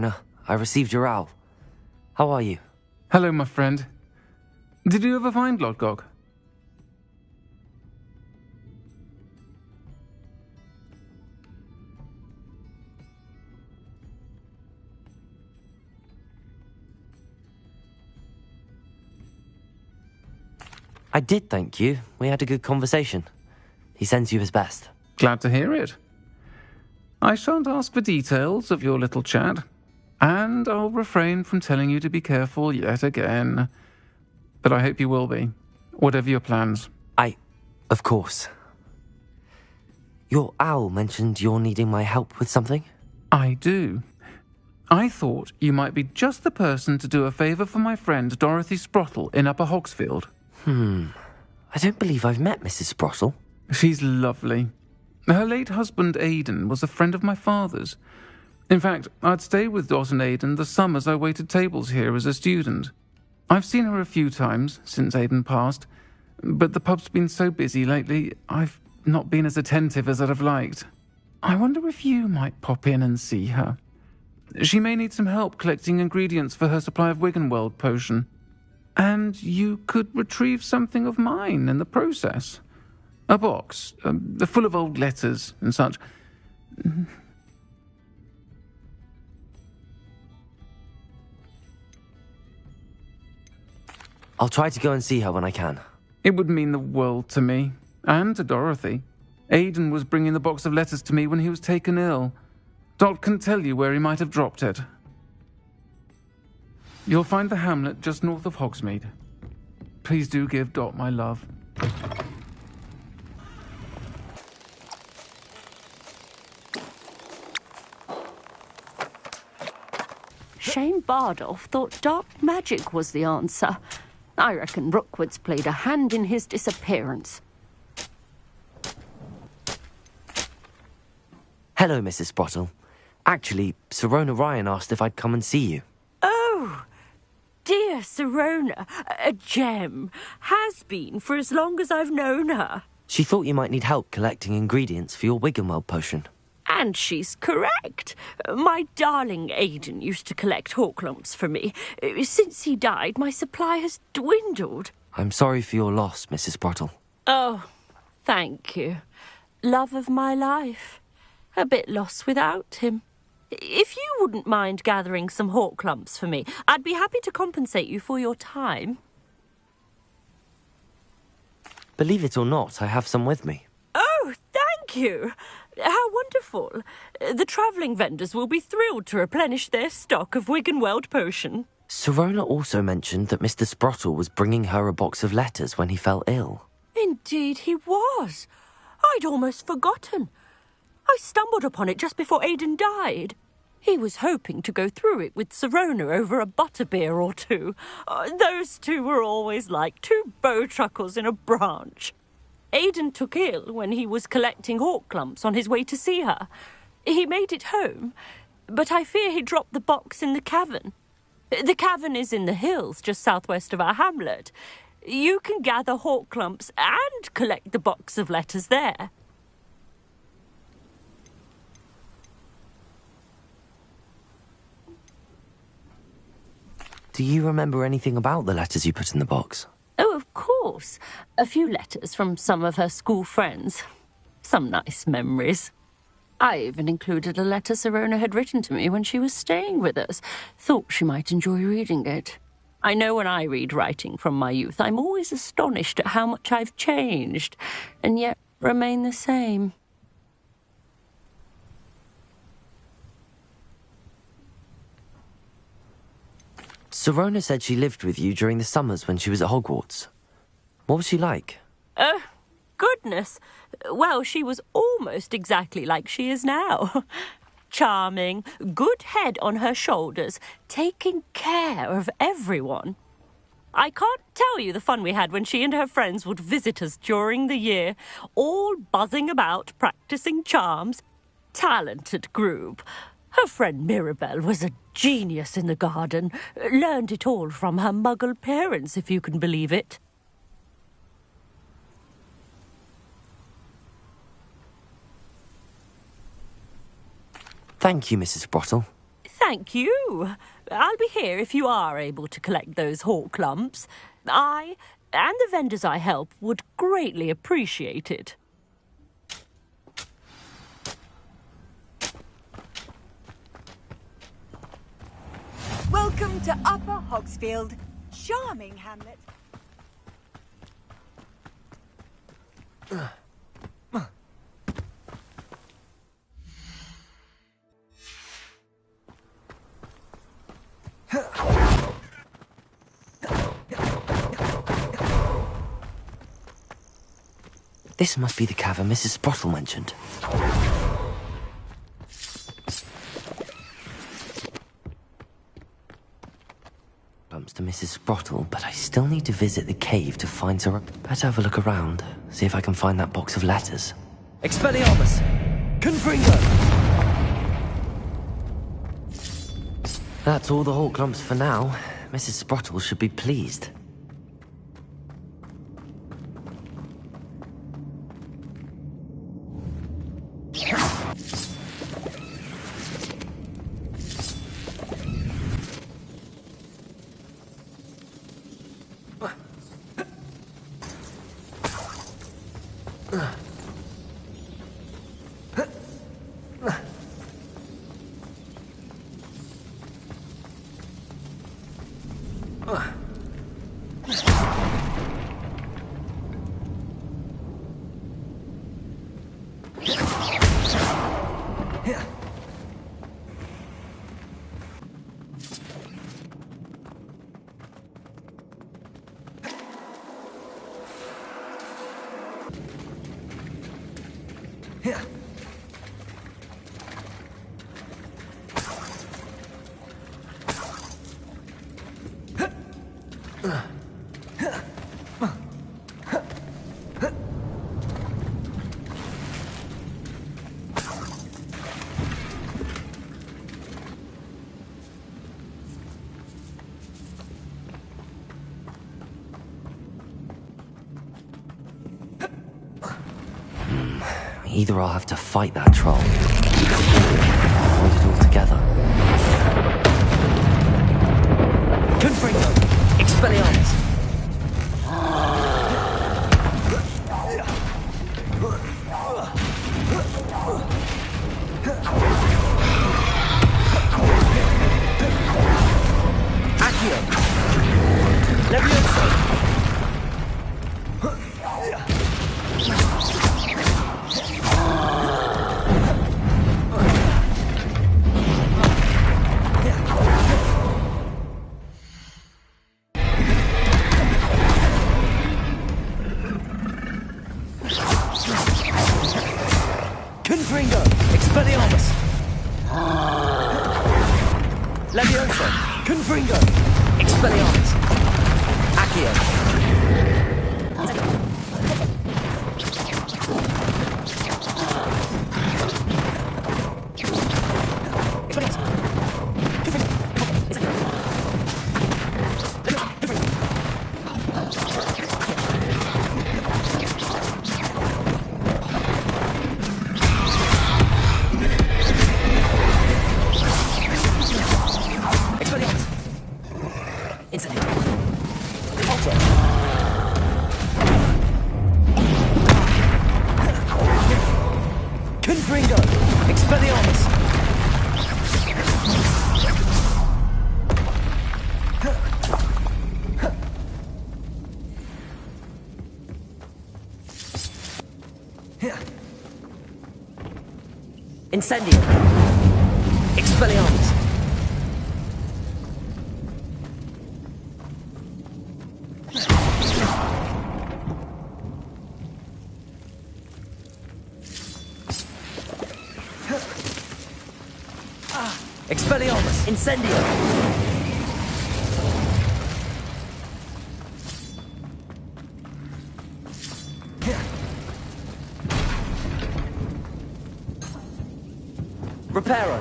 No, I received your owl. How are you? Hello, my friend. Did you ever find Lodgok? I did, thank you. We had a good conversation. He sends you his best. Glad to hear it. I shan't ask for details of your little chat, and I'll refrain from telling you to be careful yet again. But I hope you will be, whatever your plans. Of course. Your owl mentioned you're needing my help with something? I do. I thought you might be just the person to do a favour for my friend Dorothy Sprottle in Upper Hogsfield. I don't believe I've met Mrs. Sprottle. She's lovely. Her late husband Aidan was a friend of my father's. In fact, I'd stayed with Dot and Aidan the summers I waited tables here as a student. I've seen her a few times since Aidan passed, but the pub's been so busy lately, I've not been as attentive as I'd have liked. I wonder if you might pop in and see her. She may need some help collecting ingredients for her supply of Wiggenweld potion. And you could retrieve something of mine in the process. A box, full of old letters and such. I'll try to go and see her when I can. It would mean the world to me, and to Dorothy. Aidan was bringing the box of letters to me when he was taken ill. Dot can tell you where he might have dropped it. You'll find the hamlet just north of Hogsmeade. Please do give Dot my love. Shane Bardolph thought dark magic was the answer. I reckon Rookwood's played a hand in his disappearance. Hello, Mrs. Sprottle. Actually, Sirona Ryan asked if I'd come and see you. Oh, dear Sirona, a gem. Has been for as long as I've known her. She thought you might need help collecting ingredients for your Wiggenweld potion. And she's correct. My darling Aidan used to collect hawklumps for me. Since he died, my supply has dwindled. I'm sorry for your loss, Mrs. Sprottle. Oh, thank you. Love of my life. A bit lost without him. If you wouldn't mind gathering some hawklumps for me, I'd be happy to compensate you for your time. Believe it or not, I have some with me. Oh, thank you. How wonderful. The travelling vendors will be thrilled to replenish their stock of Wiggenweld potion. Sirona also mentioned that Mr. Sprottle was bringing her a box of letters when he fell ill. Indeed he was. I'd almost forgotten. I stumbled upon it just before Aidan died. He was hoping to go through it with Sirona over a butterbeer or two. Those two were always like two bowtruckles in a branch. Aidan took ill when he was collecting hawklumps on his way to see her. He made it home, but I fear he dropped the box in the cavern. The cavern is in the hills just southwest of our hamlet. You can gather hawklumps and collect the box of letters there. Do you remember anything about the letters you put in the box? Oh, of course. A few letters from some of her school friends. Some nice memories. I even included a letter Sirona had written to me when she was staying with us. Thought she might enjoy reading it. I know when I read writing from my youth, I'm always astonished at how much I've changed, and yet remain the same. Sirona said she lived with you during the summers when she was at Hogwarts. What was she like? Goodness. Well, she was almost exactly like she is now. Charming, good head on her shoulders, taking care of everyone. I can't tell you the fun we had when she and her friends would visit us during the year, all buzzing about, practicing charms. Talented group. Her friend Mirabelle was a genius in the garden. Learned it all from her muggle parents, if you can believe it. Thank you, Mrs. Sprottle. Thank you. I'll be here if you are able to collect those hawk lumps. I and the vendors I help would greatly appreciate it. Welcome to Upper Hogsfield. Charming hamlet. This must be the cavern Mrs. Sprottle mentioned. Bumps to Mrs. Sprottle, but I still need to visit the cave to find Sirona. Better have a look around, see if I can find that box of letters. Expelliarmus! Confringo! That's all the hawk lumps for now. Mrs. Sprottle should be pleased. Either I'll have to fight that troll, or avoid it altogether. Confringo! Expelliarmus! Accio! Levioso! Confringo! Expelliarmus! Levioso! Confringo! Expelliarmus! Accio! Confringo! Expelliarmus! Incendio! Expelliarmus! Expelliarmus! Incendio! Reparo!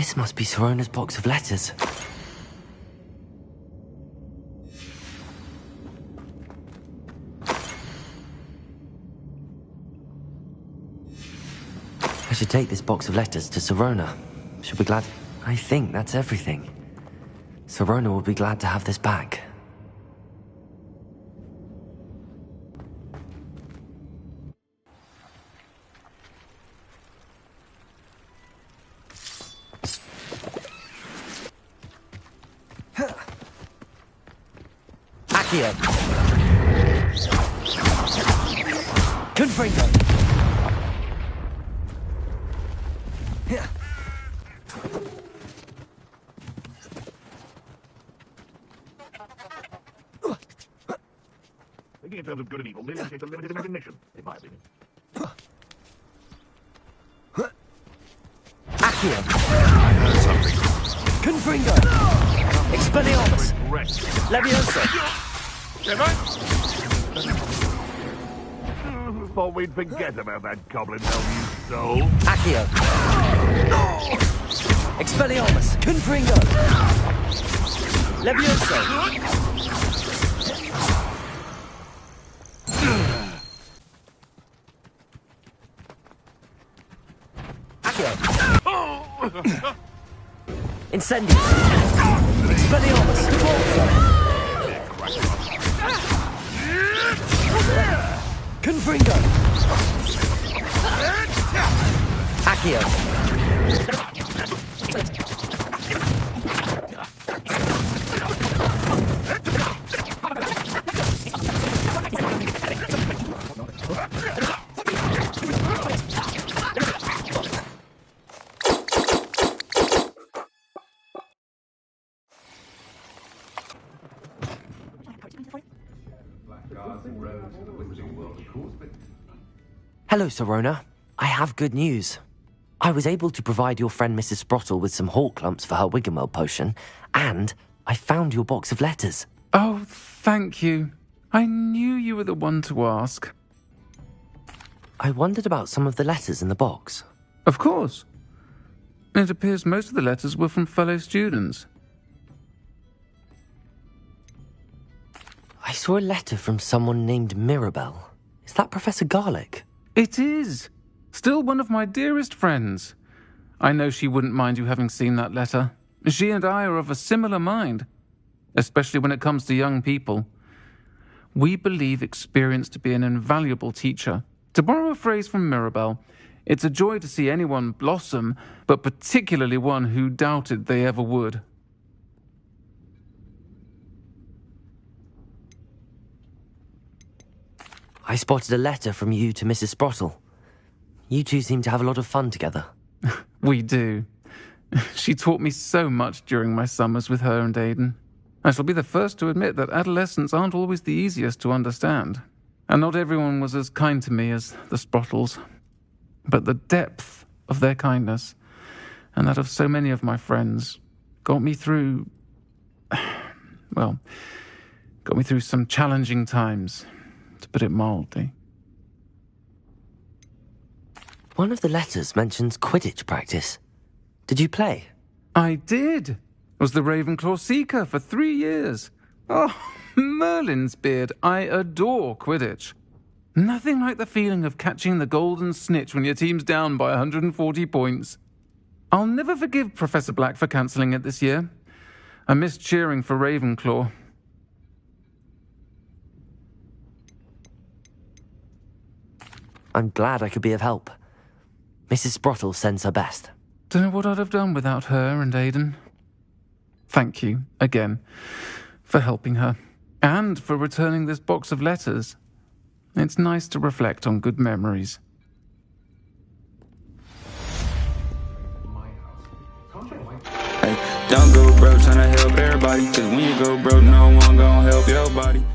This must be Sirona's box of letters. I should take this box of letters to Sirona. She'll be glad. I think that's everything. Sirona will be glad to have this back. Accio! Confringo! Thinking in terms of good and evil merely indicates a limited imagination, in my opinion. Accio! I heard something. Confringo! Expelliarmus! Leviosa! Thought we'd forget about that goblin hell, you soul. Accio! Expelliarmus! Confringo! Leviosa! Accio! Incendio! Expelliarmus! Volta! Confringo! Accio! Hello, Sirona. I have good news. I was able to provide your friend Mrs. Sprottle with some hawk lumps for her Wiggenweld potion, and I found your box of letters. Oh, thank you. I knew you were the one to ask. I wondered about some of the letters in the box. Of course. It appears most of the letters were from fellow students. I saw a letter from someone named Mirabelle. Is that Professor Garlick? It is. Still one of my dearest friends. I know she wouldn't mind you having seen that letter. She and I are of a similar mind, especially when it comes to young people. We believe experience to be an invaluable teacher. To borrow a phrase from Mirabelle, it's a joy to see anyone blossom, but particularly one who doubted they ever would. I spotted a letter from you to Mrs. Sprottle. You two seem to have a lot of fun together. We do. She taught me so much during my summers with her and Aidan. I shall be the first to admit that adolescents aren't always the easiest to understand, and not everyone was as kind to me as the Sprottles. But the depth of their kindness, and that of so many of my friends, got me through some challenging times, to put it mildly. One of the letters mentions Quidditch practice. Did you play? I did. Was the Ravenclaw Seeker for 3 years. Oh, Merlin's beard. I adore Quidditch. Nothing like the feeling of catching the golden snitch when your team's down by 140 points. I'll never forgive Professor Black for cancelling it this year. I missed cheering for Ravenclaw. I'm glad I could be of help. Mrs. Sprottle sends her best. Don't know what I'd have done without her and Aidan. Thank you, again, for helping her, and for returning this box of letters. It's nice to reflect on good memories. Hey, don't go broke tryna help everybody, cause when you go broke, no one gon' help your body.